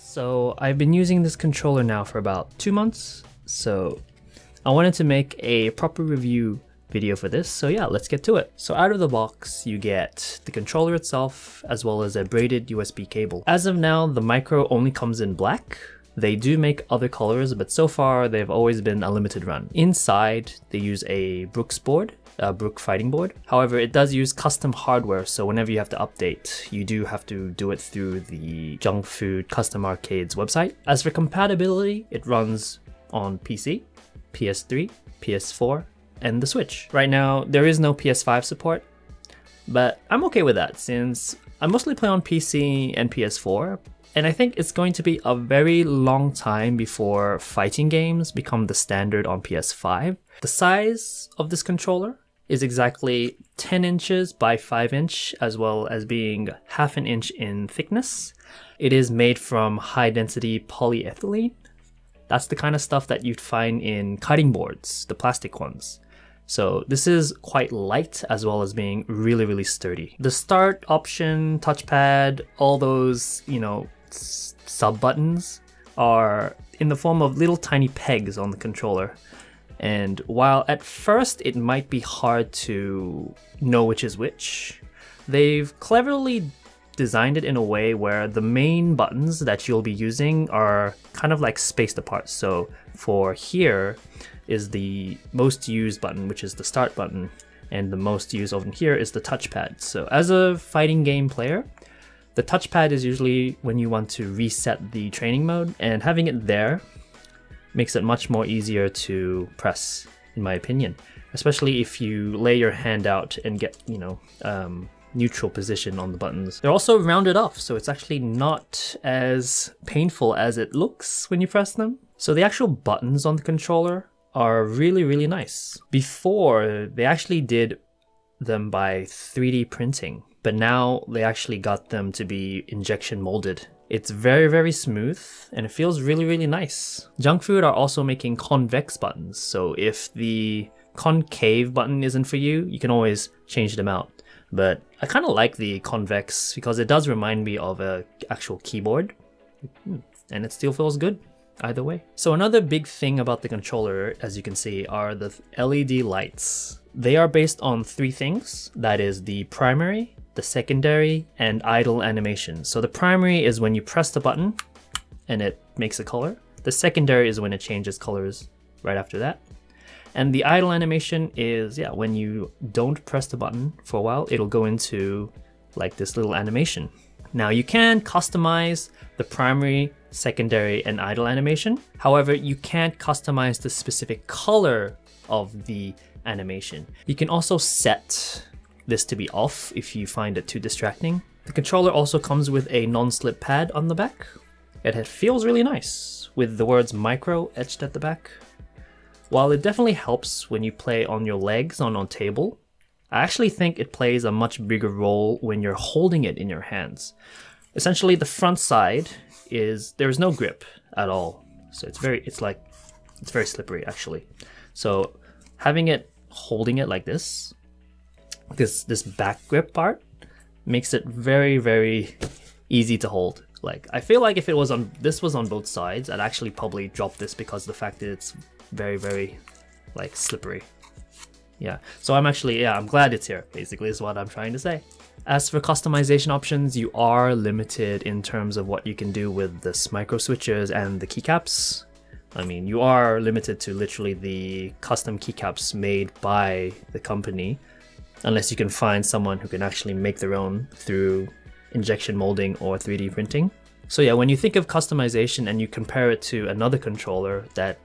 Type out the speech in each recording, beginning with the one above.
So I've been using this controller now for about 2 months, so I wanted to make a proper review video for this, so yeah, let's get to it. So out of the box, you get the controller itself, as well as a braided USB cable. As of now, the Micro only comes in black. They do make other colors, but so far they've always been a limited run. Inside, they use a Brooks board, a Brook fighting board. However, it does use custom hardware, so whenever you have to update, you do have to do it through the Junk Food Custom Arcade's website. As for compatibility, it runs on PC, PS3, PS4, and the Switch. Right now, there is no PS5 support, but I'm okay with that since I mostly play on PC and PS4, and I think it's going to be a very long time before fighting games become the standard on PS5. The size of this controller is exactly 10 inches by 5 inch, as well as being half an inch in thickness. It is made from high density polyethylene. That's the kind of stuff that you'd find in cutting boards, the plastic ones. So this is quite light as well as being really, really sturdy. The start option, touchpad, all those, sub buttons are in the form of little tiny pegs on the controller. And while at first it might be hard to know which is which, they've cleverly designed it in a way where the main buttons that you'll be using are kind of like spaced apart. So for here is the most used button, which is the start button, and the most used over here is the touchpad. So as a fighting game player, the touchpad is usually when you want to reset the training mode, and having it there makes it much more easier to press, in my opinion, especially if you lay your hand out and get, neutral position on the buttons. They're also rounded off, so it's actually not as painful as it looks when you press them. So the actual buttons on the controller are really, really nice. Before, they actually did them by 3D printing, but now they actually got them to be injection molded. It's very, very smooth, and it feels really, really nice. Junk Food are also making convex buttons, so if the concave button isn't for you, you can always change them out. But I kind of like the convex because it does remind me of an actual keyboard, and it still feels good either way. So another big thing about the controller, as you can see, are the LED lights. They are based on 3 things. That is the primary, the secondary, and idle animation. So the primary is when you press the button and it makes a color. The secondary is when it changes colors right after that. And the idle animation is, when you don't press the button for a while, it'll go into like this little animation. Now you can customize the primary, secondary, and idle animation. However, you can't customize the specific color of the animation. You can also set this to be off if you find it too distracting. The controller also comes with a non-slip pad on the back. It feels really nice with the words Micro etched at the back. While it definitely helps when you play on your legs on a table, I actually think it plays a much bigger role when you're holding it in your hands. Essentially, the front side there's no grip at all. So it's very slippery actually. So having it holding it like this back grip part makes it very, very easy to hold. Like, I feel like if this was on both sides, I'd actually probably drop this because of the fact that it's very, very slippery. Yeah, so I'm glad it's here, basically, is what I'm trying to say. As for customization options, you are limited in terms of what you can do with this micro switches and the keycaps. I mean, you are limited to literally the custom keycaps made by the company, unless you can find someone who can actually make their own through injection molding or 3D printing. So yeah, when you think of customization and you compare it to another controller that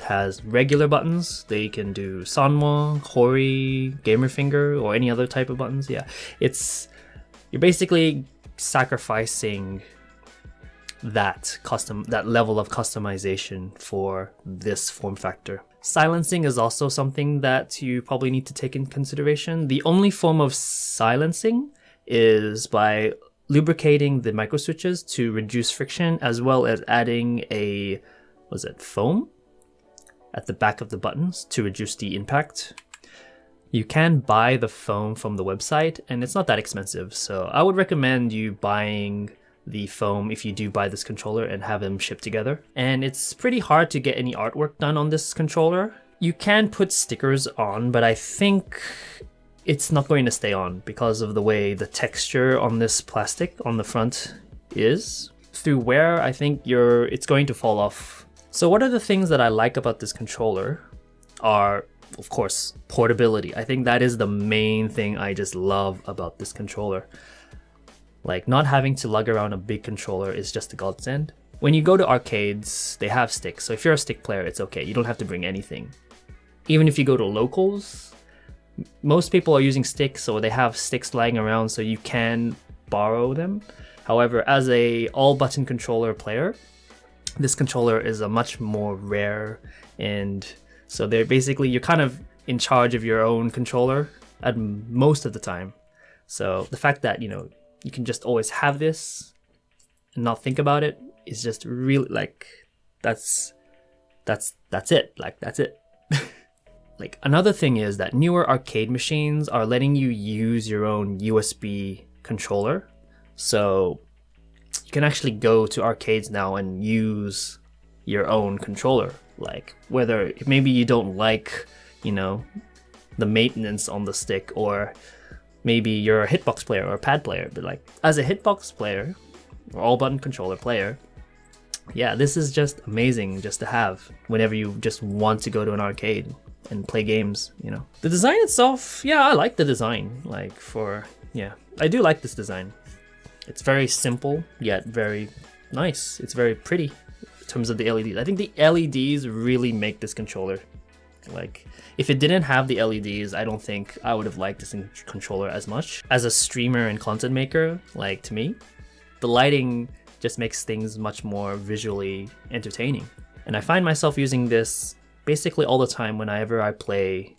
has regular buttons, they can do Sanwa, Hori, Gamerfinger, or any other type of buttons. Yeah, you're basically sacrificing that level of customization for this form factor. Silencing is also something that you probably need to take in consideration. The only form of silencing is by lubricating the micro switches to reduce friction, as well as adding a foam at the back of the buttons to reduce the impact. You can buy the foam from the website, and it's not that expensive, so I would recommend you buying the foam if you do buy this controller and have them shipped together. And it's pretty hard to get any artwork done on this controller. You can put stickers on, but I think it's not going to stay on because of the way the texture on this plastic on the front is. Through wear, I think it's going to fall off. So what are the things that I like about this controller are, of course, portability. I think that is the main thing I just love about this controller. Like, not having to lug around a big controller is just a godsend. When you go to arcades, they have sticks. So if you're a stick player, it's okay. You don't have to bring anything. Even if you go to locals, most people are using sticks, so they have sticks lying around so you can borrow them. However, as a all-button controller player, this controller is a much more rare, and so you're kind of in charge of your own controller at most of the time. So the fact that, you can just always have this and not think about it is just really like, that's it. Like, that's it. Like, another thing is that newer arcade machines are letting you use your own USB controller. So you can actually go to arcades now and use your own controller. Like, whether maybe you don't like, the maintenance on the stick, or maybe you're a hitbox player or a pad player, but like, as a hitbox player or all button controller player, yeah, this is just amazing just to have whenever you just want to go to an arcade and play games, The design itself, yeah, I like the design. I do like this design. It's very simple, yet very nice. It's very pretty in terms of the LEDs. I think the LEDs really make this controller. Like, if it didn't have the LEDs, I don't think I would have liked this controller as much. As a streamer and content maker, like, to me, the lighting just makes things much more visually entertaining. And I find myself using this basically all the time whenever I play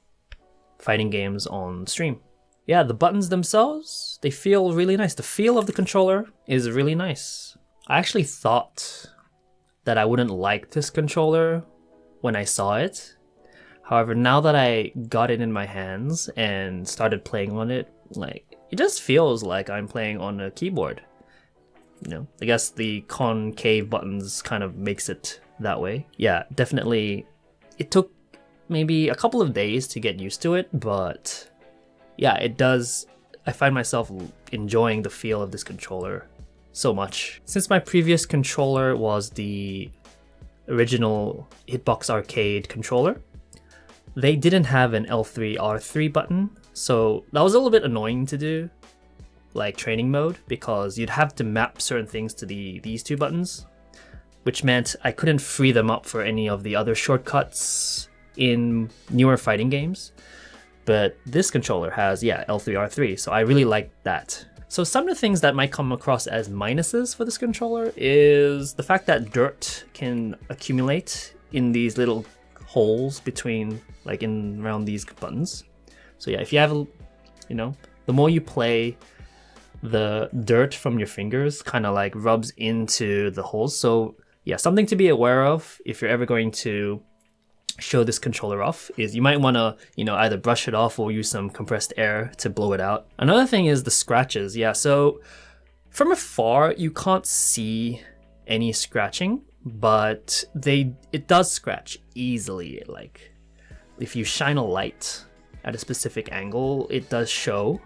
fighting games on stream. Yeah, the buttons themselves, they feel really nice. The feel of the controller is really nice. I actually thought that I wouldn't like this controller when I saw it. However, now that I got it in my hands and started playing on it, like, it just feels like I'm playing on a keyboard. I guess the concave buttons kind of makes it that way. Yeah, definitely. It took maybe a couple of days to get used to it, but yeah, it does. I find myself enjoying the feel of this controller so much. Since my previous controller was the original Hitbox Arcade controller, they didn't have an L3 R3 button, so that was a little bit annoying to do, like training mode, because you'd have to map certain things to these two buttons, which meant I couldn't free them up for any of the other shortcuts in newer fighting games. But this controller has, L3, R3, so I really like that. So some of the things that might come across as minuses for this controller is the fact that dirt can accumulate in these little holes between, like, around these buttons. So yeah, if you have, the more you play, the dirt from your fingers kind of like rubs into the holes. So yeah, something to be aware of if you're ever going to show this controller off is you might want to, either brush it off or use some compressed air to blow it out. Another thing is the scratches. Yeah, so from afar, you can't see any scratching, but it does scratch easily. Like, if you shine a light at a specific angle, it does show.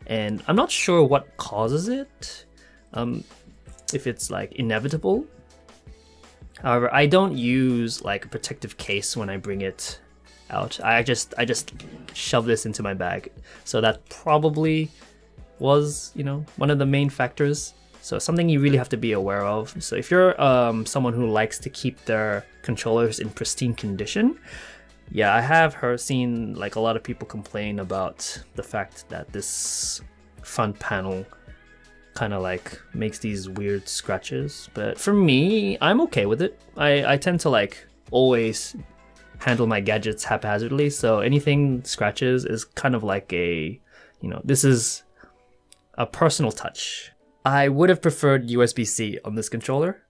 And I'm not sure what causes it, if it's like inevitable. However, I don't use like a protective case when I bring it out. I just shove this into my bag. So that probably was, one of the main factors. So something you really have to be aware of. So if you're someone who likes to keep their controllers in pristine condition, yeah, I have seen like a lot of people complain about the fact that this front panel kind of like makes these weird scratches. But for me, I'm okay with it. I tend to like always handle my gadgets haphazardly, so anything scratches is kind of like this is a personal touch. I would have preferred USB-C on this controller.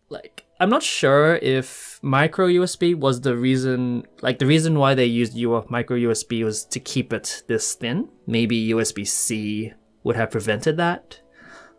Like, I'm not sure if micro USB was the reason why they used micro USB was to keep it this thin. Maybe USB-C would have prevented that.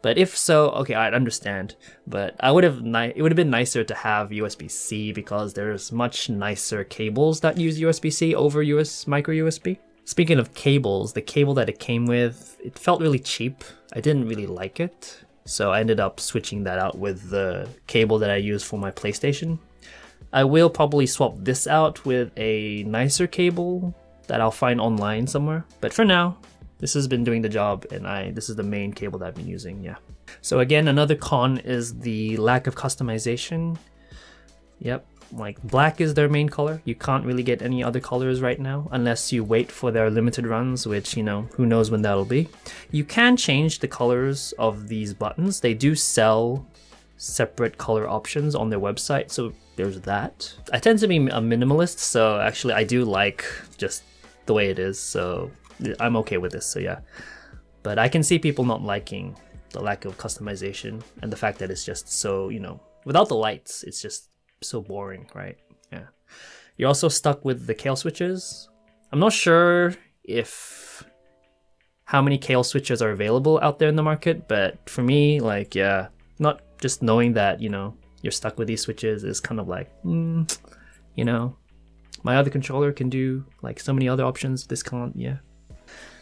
But if so, okay, I'd understand. But it would have been nicer to have USB-C because there's much nicer cables that use USB-C over micro USB. Speaking of cables, the cable that it came with, it felt really cheap. I didn't really like it. So I ended up switching that out with the cable that I use for my PlayStation. I will probably swap this out with a nicer cable that I'll find online somewhere. But for now, this has been doing the job, and this is the main cable that I've been using, yeah. So again, another con is the lack of customization. Yep, like black is their main color. You can't really get any other colors right now unless you wait for their limited runs, which, you know, who knows when that'll be. You can change the colors of these buttons. They do sell separate color options on their website, so there's that. I tend to be a minimalist, so actually I do like just the way it is, so I'm okay with this, so yeah. But I can see people not liking the lack of customization and the fact that it's just so, you know, without the lights, it's just so boring, right? Yeah. You're also stuck with the kill switches. I'm not sure how many kill switches are available out there in the market, but for me, like, yeah, not just knowing that, you know, you're stuck with these switches is kind of like, you know, my other controller can do like so many other options, this can't, yeah.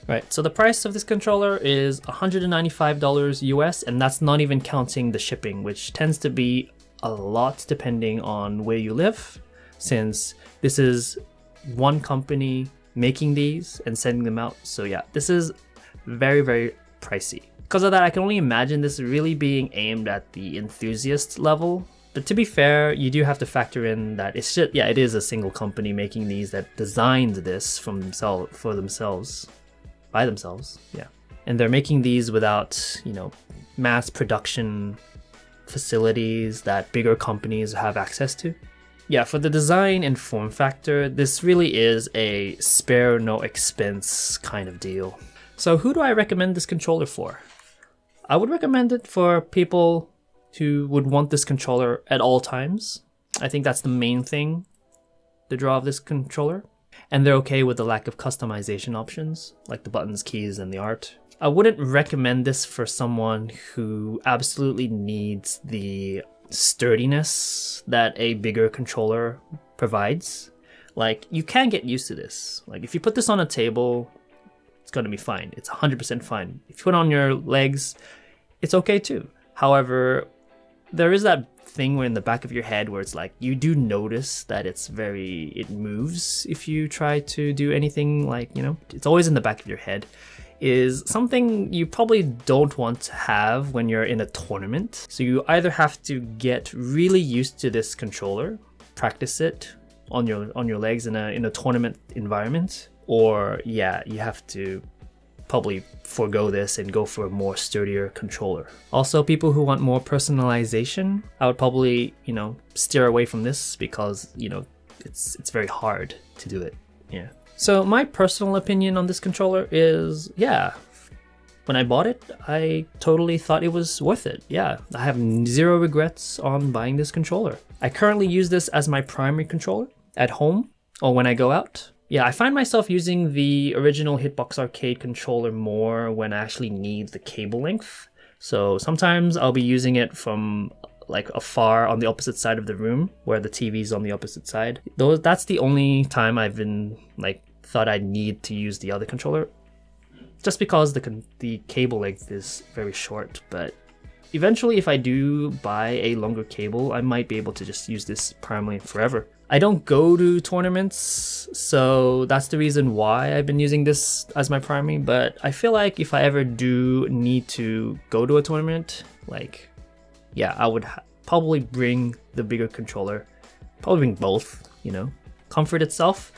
Right, so the price of this controller is $195 US, and that's not even counting the shipping, which tends to be a lot depending on where you live, since this is one company making these and sending them out. So yeah, this is very, very pricey. Because of that, I can only imagine this really being aimed at the enthusiast level. But to be fair, you do have to factor in that it's just, yeah, it is a single company making these that designed this by themselves, yeah. And they're making these without, you know, mass production facilities that bigger companies have access to. Yeah, for the design and form factor, this really is a spare no expense kind of deal. So who do I recommend this controller for? I would recommend it for people who would want this controller at all times. I think that's the main thing, the draw of this controller. And they're okay with the lack of customization options, like the buttons, keys, and the art. I wouldn't recommend this for someone who absolutely needs the sturdiness that a bigger controller provides. Like, you can get used to this. Like, if you put this on a table, it's gonna be fine. It's 100% fine. If you put it on your legs, it's okay too. However, there is that thing where in the back of your head where it's like, you do notice that it moves if you try to do anything, like, you know, it's always in the back of your head, is something you probably don't want to have when you're in a tournament. So you either have to get really used to this controller, practice it on your legs in a tournament environment, or yeah, you have to probably forego this and go for a more sturdier controller. Also, people who want more personalization, I would probably, you know, steer away from this because, you know, it's very hard to do it. Yeah. So my personal opinion on this controller is, yeah, when I bought it, I totally thought it was worth it. Yeah, I have zero regrets on buying this controller. I currently use this as my primary controller at home or when I go out. Yeah, I find myself using the original Hitbox Arcade controller more when I actually need the cable length. So sometimes I'll be using it from like afar on the opposite side of the room where the TV's on the opposite side. That's the only time I've been like thought I'd need to use the other controller, just because the cable length is very short. But eventually, if I do buy a longer cable, I might be able to just use this primarily forever. I don't go to tournaments, so that's the reason why I've been using this as my primary, but I feel like if I ever do need to go to a tournament, like, yeah, I would probably bring the bigger controller, probably bring both, you know. Comfort itself,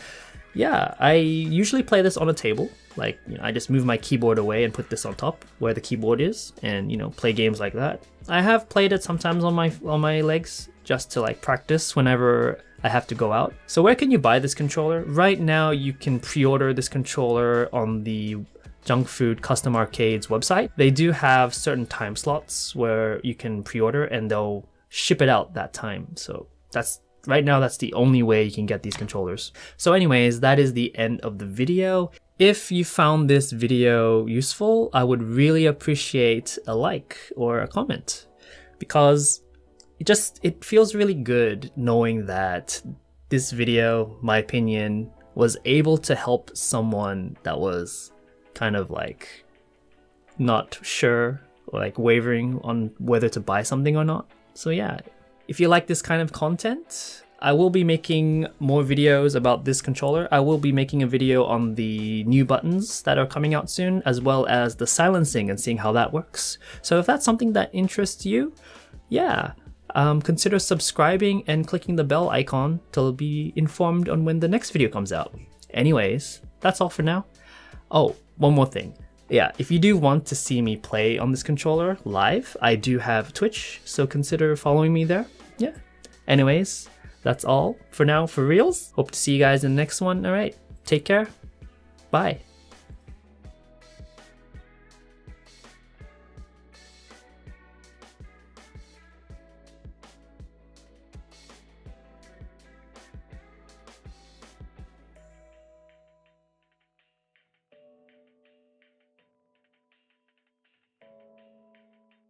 yeah, I usually play this on a table. Like, you know, I just move my keyboard away and put this on top where the keyboard is, and, you know, play games like that. I have played it sometimes on my legs just to like practice whenever I have to go out. So where can you buy this controller? Right now you can pre-order this controller on the Junk Food Custom Arcade's website. They do have certain time slots where you can pre-order and they'll ship it out that time. So right now that's the only way you can get these controllers. So anyways, that is the end of the video. If you found this video useful, I would really appreciate a like or a comment, because it feels really good knowing that this video, my opinion, was able to help someone that was kind of like not sure or like wavering on whether to buy something or not. So yeah, if you like this kind of content, I will be making more videos about this controller. I will be making a video on the new buttons that are coming out soon, as well as the silencing and seeing how that works. So if that's something that interests you, yeah, consider subscribing and clicking the bell icon to be informed on when the next video comes out. Anyways, that's all for now. Oh, one more thing. Yeah, if you do want to see me play on this controller live, I do have Twitch, so consider following me there. Yeah. Anyways, that's all for now for reals. Hope to see you guys in the next one. All right, take care. Bye.